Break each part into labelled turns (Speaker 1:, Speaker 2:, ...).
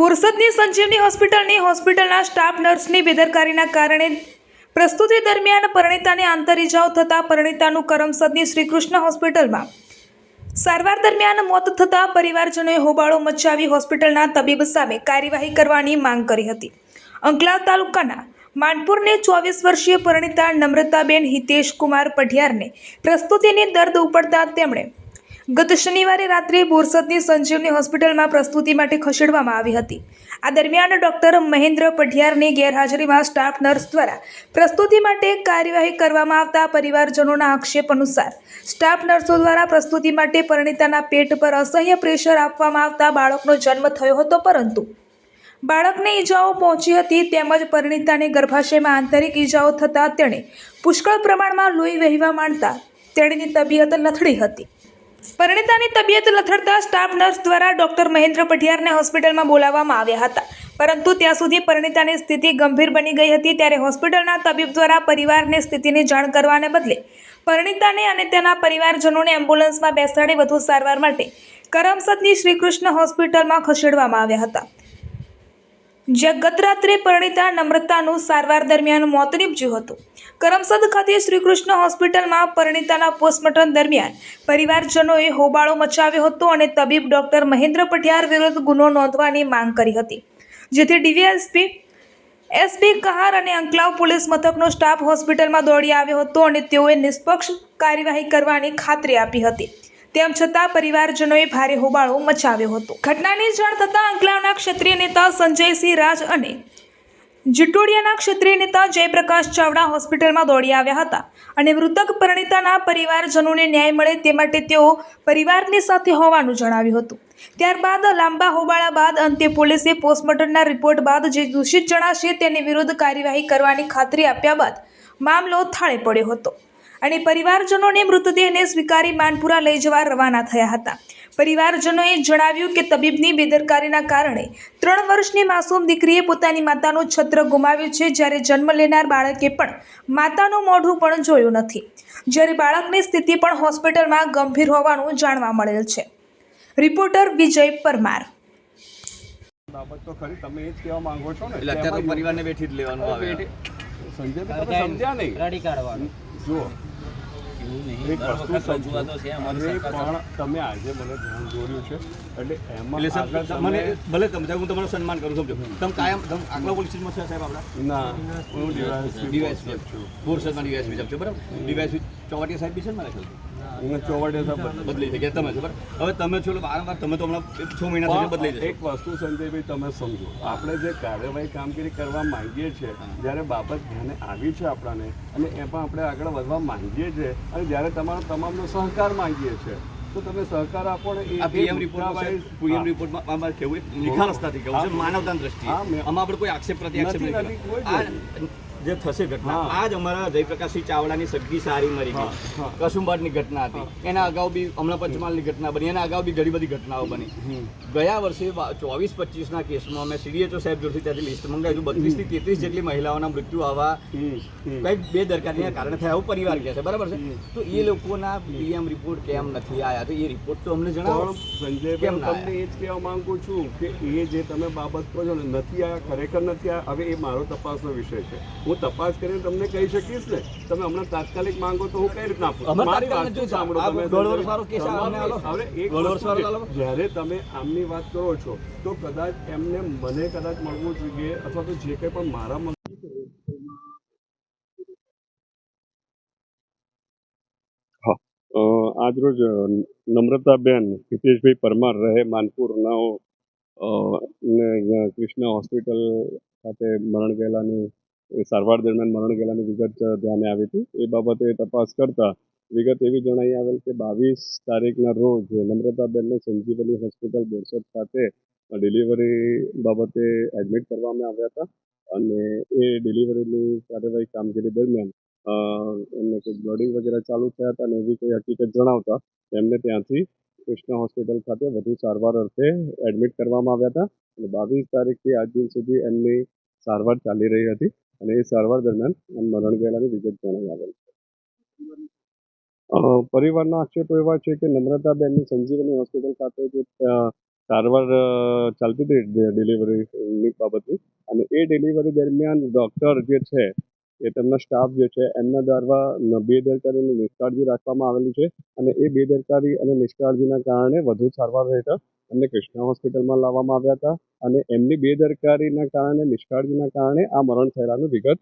Speaker 1: બોરસદની સંજીવની હોસ્પિટલના સ્ટાફ નર્સની બેદરકારીના કારણે પ્રસ્તુતિ દરમિયાન પરિણીતાને આંતર ઇજાઓ થતાં પરિણીતાનું કરમસદની શ્રીકૃષ્ણ હોસ્પિટલમાં સારવાર દરમિયાન મોત થતાં પરિવારજનોએ હોબાળો મચાવી હોસ્પિટલના તબીબ સામે કાર્યવાહી કરવાની માંગ કરી હતી. અંકલાવ તાલુકાના માનપુરની 24 વર્ષીય પરિણીતા નમ્રતાબેન હિતેશકુમાર પઢિયારને પ્રસ્તુતિની દર્દ ઉપડતા તેમણે ગત શનિવારે રાત્રે બોરસદની સંજીવની હોસ્પિટલમાં પ્રસ્તુતિ માટે ખસેડવામાં આવી હતી. આ દરમિયાન ડોક્ટર મહેન્દ્ર પઢિયારની ગેરહાજરીમાં સ્ટાફ નર્સ દ્વારા પ્રસ્તુતિ માટે કાર્યવાહી કરવામાં આવતા પરિવારજનોના આક્ષેપ અનુસાર સ્ટાફ નર્સો દ્વારા પ્રસ્તુતિ માટે પરિણીતાના પેટ પર અસહ્ય પ્રેશર આપવામાં આવતા બાળકનો જન્મ થયો હતો, પરંતુ બાળકને ઈજાઓ પહોંચી હતી. તેમજ પરિણીતાને ગર્ભાશયમાં આંતરિક ઈજાઓ થતાં તેણે પુષ્કળ પ્રમાણમાં લોહી વહેવા માંડતા તેણીની તબિયત લથડી હતી. પરિણીતાની તબિયત લથડતા સ્ટાફ નર્સ દ્વારા ડોક્ટર મહેન્દ્ર પઢિયારને હોસ્પિટલમાં બોલાવવામાં આવ્યા હતા, પરંતુ ત્યાં સુધી પરિણીતાની સ્થિતિ ગંભીર બની ગઈ હતી. ત્યારે હોસ્પિટલના તબીબ દ્વારા પરિવારને સ્થિતિની જાણ કરવાને બદલે પરિણીતાને અને તેના પરિવારજનોને એમ્બ્યુલન્સમાં બેસાડી વધુ સારવાર માટે કરમસદની શ્રીકૃષ્ણ હોસ્પિટલમાં ખસેડવામાં આવ્યા હતા, જ્યાં ગત રાત્રે પરિણીતા નમ્રતાનું સારવાર દરમિયાન મોત નીપજ્યું હતું. કરમસદ ખાતે શ્રીકૃષ્ણ હોસ્પિટલમાં પરિણીતાના પોસ્ટમોર્ટમ દરમિયાન પરિવારજનોએ હોબાળો મચાવ્યો હતો અને તબીબ ડોક્ટર મહેન્દ્ર પઢિયાર વિરુદ્ધ ગુનો નોંધવાની માંગ કરી હતી, જેથી ડીવાયએસપી એસપી કહાર અને અંકલાવ પોલીસ મથકનો સ્ટાફ હોસ્પિટલમાં દોડી આવ્યો હતો અને તેઓએ નિષ્પક્ષ કાર્યવાહી કરવાની ખાતરી આપી હતી. તેમ છતાં પરિવારજનોએ ભારે હોબાળો મચાવ્યો હતો. ઘટનાની જાણ થતાં અંકલાવના ક્ષત્રિય નેતા સંજયસિંહ રાજ અને જીટોડિયાના ક્ષત્રિય નેતા જયપ્રકાશ ચાવડા હોસ્પિટલમાં દોડી આવ્યા હતા અને મૃતક પરિણીતાના પરિવારજનોને ન્યાય મળે તે માટે તેઓ પરિવારની સાથે હોવાનું જણાવ્યું હતું. ત્યારબાદ લાંબા હોબાળા બાદ અંતે પોલીસે પોસ્ટમોર્ટમના રિપોર્ટ બાદ જે દોષિત જણાશે તેની વિરુદ્ધ કાર્યવાહી કરવાની ખાતરી આપ્યા બાદ મામલો થાળે પડ્યો હતો અને પરિવારજનોને મૃતદેહને સ્વીકારી માનપુરા લઈ જવા રવાના થયા હતા. પરિવારજનોએ જણાવ્યું કે તબીબની બેદરકારીના કારણે 3 વર્ષની માસૂમ દીકરીએ પોતાની માતાનું છત્ર ગુમાવ્યું છે, જ્યારે જન્મ લેનાર બાળકે પણ માતાનું મોઢું પણ જોયું નથી, જ્યારે બાળકની સ્થિતિ પણ હોસ્પિટલમાં ગંભીર હોવાનું જાણવા મળેલ છે. રિપોર્ટર વિજય પરમાર.
Speaker 2: બાબત તો ખરી, તમે એ જ કહેવા માંગો છો ને?
Speaker 3: એટલે અત્યારે તો પરિવારને બેઠી જ લેવાનું આવે.
Speaker 2: સંજયભાઈ તમે સમજ્યા નહીં?
Speaker 4: રડી કાઢવાનું
Speaker 2: જુઓ, એક વસ્તુ સમજો,
Speaker 4: પણ
Speaker 2: તમે આજે મને ધ્યાન દોર્યું છે એટલે એમાં
Speaker 3: એટલે
Speaker 2: આગળ
Speaker 3: સાહેબ મને ભલે તમે હું તમારું સન્માન કરું, સમજો તમે કાયમ તમે આગલા પોલીસ સ્ટેશનમાં છે સાહેબ આપણા?
Speaker 2: ના, હું
Speaker 3: ડીવાયએસપી છું, બોરસદમાં ડીવાયએસપી સાહેબ છે, બરાબર? ડીવાયએસપી ચોવાટિયા સાહેબ બી છે ને મારા ખ્યાલથી?
Speaker 2: હું ચોવડે
Speaker 3: બદલી છે કે તમે છો, બરાબર? હવે તમે છો વારંવાર, તમે તો હમણાં 6 મહિના સુધી બદલાઈ જશે.
Speaker 2: એક વસ્તુ સંજયભાઈ તમે સમજો, આપણે જે કાર્યવાહી કામગીરી કરવા માંગીએ છીએ, જ્યારે બાબત ધ્યાને આવી છે આપણાને અને એ પણ આપણે આગળ વધવા માંગીએ છીએ અને જ્યારે તમામનો સહકાર માંગીએ છીએ તો તમે સહકાર આપો ને.
Speaker 3: આ પીએમ રિપોર્ટમાં અમારે કેવું નિખાલસતાથી કેવું છે, માનવતાની દ્રષ્ટિએ આમાં આપણે કોઈ આક્ષેપ પ્રત્યે જે થશે ઘટના, આજ અમારા જયપ્રકાશસિંહ ચાવડાની સગી સારી મરી ગઈ, કસુંબારની ઘટના હતી, એના અગાઉ બી હમણાં પંચમહાલની ઘટના બની, એના અગાઉ બી ઘણી બધી ઘટનાઓ બની. ગયા વર્ષે 24-25ના કેસમાં અમે CDHO સાહેબ જોડથી ત્યાંથી લિસ્ટ મંગાવ્યું, 32 થી 33 જેટલી મહિલાઓના મૃત્યુ આવા કંઈક બેદરકારીના કારણે થયા એવું પરિવાર કહે છે, બરાબર છે? તો એ લોકોના પીએમ રિપોર્ટ કેમ નથી આવ્યા? તો એ રિપોર્ટ તો અમને જણાવો.
Speaker 2: સંજય, તમને એ જ કહેવા માંગુ છું કે એ જે તમે બાબત કહો છો ને, નથી આવ્યા, ખરેખર નથી આવ્યા. હવે એ મારો તપાસનો વિષય છે, હું તપાસ કરીને તમને કહી શકીશ ને. તમે હમણાં તાત્કાલિક માંગો તો હું કઈ રીતના આપું? મારી વાત તો સાંભળો તમે. જ્યારે તમે આમની વાત કરો છો તો કદાચ એમને મને કદાચ મળવું જોઈએ, અથવા તો જે કંઈ પણ મારા આજરોજ નમ્રતાબેન હિતેશભાઈ પરમાર રહે માનપુરના અહીંયા કૃષ્ણ હોસ્પિટલ ખાતે મરણ ગયેલાની સારવાર દરમિયાન મરણ ગયેલાની વિગત ધ્યાને આવી હતી. એ બાબતે તપાસ કરતા વિગત એવી જણાઈ આવેલ કે 22 તારીખના રોજ નમ્રતાબેનને સંજીવની હોસ્પિટલ બોરસદ ખાતે ડિલિવરી બાબતે એડમિટ કરવામાં આવ્યા હતા અને એ ડિલિવરીની કાર્યવાહી કામગીરી દરમિયાન એમને કંઈક બ્લડિંગ વગેરે ચાલુ થયા હતા અને એવી કોઈ હકીકત જણાવતા એમને ત્યાંથી કૃષ્ણ હોસ્પિટલ ખાતે વધુ સારવાર અર્થે એડમિટ કરવામાં આવ્યા હતા અને 22 તારીખથી આજ દિન સુધી એમની સારવાર ચાલી રહી હતી અને એ સારવાર દરમિયાન મરણ ગયેલાની વિગત જણાઈ આવેલ છે. પરિવારના આક્ષેપો એવા છે કે નમ્રતાબેનની સંજીવની હોસ્પિટલ ખાતે જે સારવાર ચાલતી હતી ડિલિવરીની બાબતની, અને એ ડિલિવરી દરમિયાન ડૉક્ટર જે છે એ તેમના સ્ટાફ જે છે એમના દ્વારા બેદરકારી અને નિષ્કાળજી રાખવામાં આવેલી છે, અને એ બેદરકારી અને નિષ્કાળજીના કારણે વધુ સારવાર હેઠળ એમને કૃષ્ણા હોસ્પિટલમાં લાવવામાં આવ્યા હતા, અને એમની બેદરકારીના કારણે, નિષ્કાળજીના કારણે આ મરણ થયેલાનું વિગત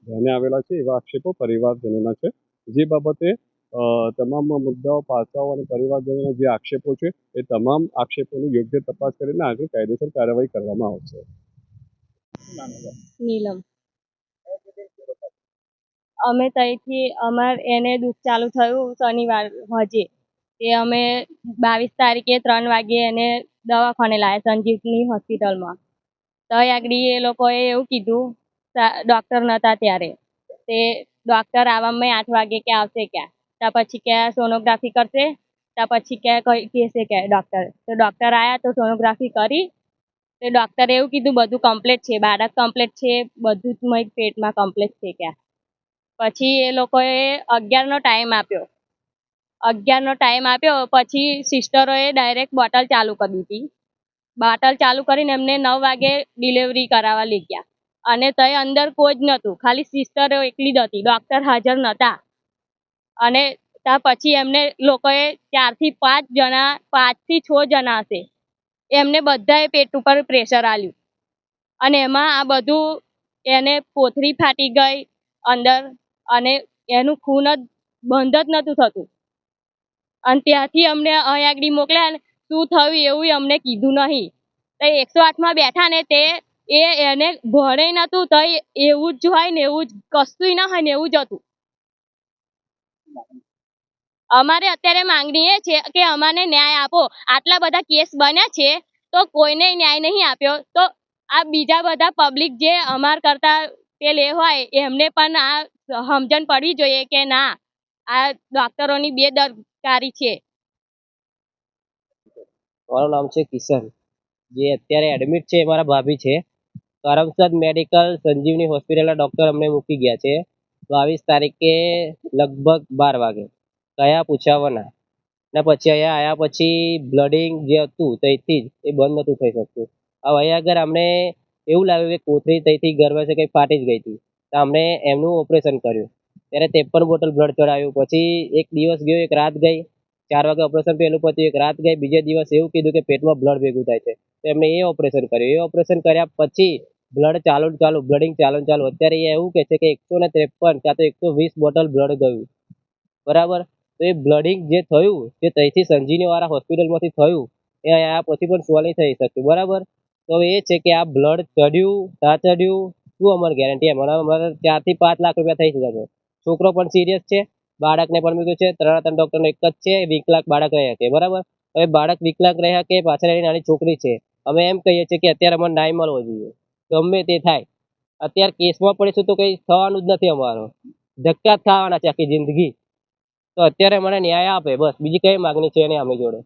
Speaker 2: ધ્યાને આવેલા છે એવા આક્ષેપો પરિવારજનોના છે. જે બાબતે તમામ મુદ્દાઓ, પાસાઓ અને પરિવારજનોના જે આક્ષેપો છે એ તમામ આક્ષેપોની યોગ્ય તપાસ કરીને આગળ કાયદેસર કાર્યવાહી કરવામાં આવશે.
Speaker 4: નીલમ. અમે ત્યાંથી એને દુઃખ ચાલુ થયું શનિવાર હજે તે અમે 22 તારીખે 3 વાગે એને દવાખાને લાવ્યા સંજીવની હોસ્પિટલમાં. તો આગળ એ લોકોએ એવું કીધું, ડૉક્ટર નહોતા ત્યારે, તે ડૉક્ટર આવવામાં 8 વાગે કે આવશે ક્યાં, ત્યાં પછી કે સોનોગ્રાફી કરશે, ત્યાં પછી કે કહેશે કે ડૉક્ટર. તો ડૉક્ટર આવ્યા તો સોનોગ્રાફી કરી, તો ડૉક્ટરે એવું કીધું બધું કમ્પ્લીટ છે, બાળક કમ્પ્લીટ છે, બધું જ મય પેટમાં કમ્પ્લીટ છે ક્યાં. પછી એ લોકોએ 11નો ટાઈમ આપ્યો. પછી સિસ્ટરોએ ડાયરેક્ટ બોટલ ચાલુ કરી દીધી. બોટલ ચાલુ કરીને એમને 9 વાગે ડિલિવરી કરાવવા લઈ ગયા, અને ત્યાં અંદર કોઈ જ નહોતું, ખાલી સિસ્ટરો એકલી જ હતી, ડૉક્ટર હાજર નહોતા. અને ત્યાં પછી એમને લોકોએ 4 થી 5 જણા, 5 થી 6 જણા હશે, એમને બધાએ પેટ ઉપર પ્રેશર આપ્યું, અને એમાં આ બધું એને પોથરી ફાટી ગઈ અંદર, અને એનું ખૂન જ બંધ જ નહોતું થતું. અને ત્યાંથી અમને અહીં આગળ મોકલ્યા, ને શું થયું એવું અમને કીધું નહીં. તો 108માં બેઠા ને તે એને ભણે નહોતું, તો એવું જ હોય ને, એવું જ કશું ના હોય ને એવું જ હતું. અમારે અત્યારે માંગણી એ છે કે અમને ન્યાય આપો. આટલા બધા કેસ બન્યા છે તો કોઈને ન્યાય નહીં આપ્યો, તો આ બીજા બધા પબ્લિક જે અમાર કરતા પેલે હોય એમને પણ આ સમજણ પડવી જોઈએ કે ના, આ ડૉક્ટરોની બેદરકારી છે.
Speaker 5: મારું નામ છે કિશન, જે અત્યારે એડમિટ છે એ મારા ભાભી છે. કરમસદ મેડિકલ સંજીવની હોસ્પિટલના ડૉક્ટર અમને મૂકી ગયા છે 22 તારીખે લગભગ 12 વાગે. કયા પૂછાવાના, ને પછી અહીંયા આવ્યા પછી બ્લડિંગ જે હતું ત્યાંથી જ એ બંધ નહોતું થઈ શકતું. હવે અહીંયા આગળ અમને એવું લાગ્યું કે કોથળી ત્યાંથી ગર્ભાશય કંઈ ફાટી જ ગઈ હતી, તો અમને એમનું ઓપરેશન કર્યું. ત્યારે 53 બોટલ બ્લડ ચડાવ્યું. પછી એક દિવસ ગયો, એક રાત ગઈ. 4 વાગે ઓપરેશન પહેલું પત્યું, એક રાત ગઈ. બીજે દિવસ એવું કીધું કે પેટમાં બ્લડ ભેગું થાય છે, તો એમને એ ઓપરેશન કર્યું. એ ઓપરેશન કર્યા પછી બ્લડ ચાલુ, બ્લડિંગ ચાલુ. અત્યારે એ એવું કહે છે કે 153 કાં તો 120 બોટલ બ્લડ ગયું, બરાબર. તો એ બ્લડિંગ જે થયું, જે ત્યાંથી સંજીવનીવાળા હોસ્પિટલમાંથી થયું, એ અહીંયા પછી પણ સોલ્વ નહીં થઈ શક્યું, બરાબર. તો એ છે કે આ બ્લડ ચડ્યું, ના ચડ્યું, શું અમારી ગેરંટી? અમારે 4 થી 5 લાખ રૂપિયા થઈ શકે છે. છોકરો પણ સિરિયસ છે, બાળકને પણ મૂક્યું છે. 3 ડૉક્ટરનો એક જ છે, વિકલાંગ બાળક રહ્યા છે, બરાબર. હવે બાળક વિકલાંગ રહ્યા કે પાછળ એની નાની છોકરી છે. અમે એમ કહીએ છીએ કે અત્યારે અમને ન્યાય મળવો જોઈએ, ગમે તે થાય. અત્યારે કેસમાં પડીશું તો કંઈ થવાનું જ નથી, અમારો ધક્કા જ ખાવાના છે આખી જિંદગી. તો અત્યારે મને ન્યાય આપે, બસ, બીજી કઈ માગણી છે નહીં આમની જોડે.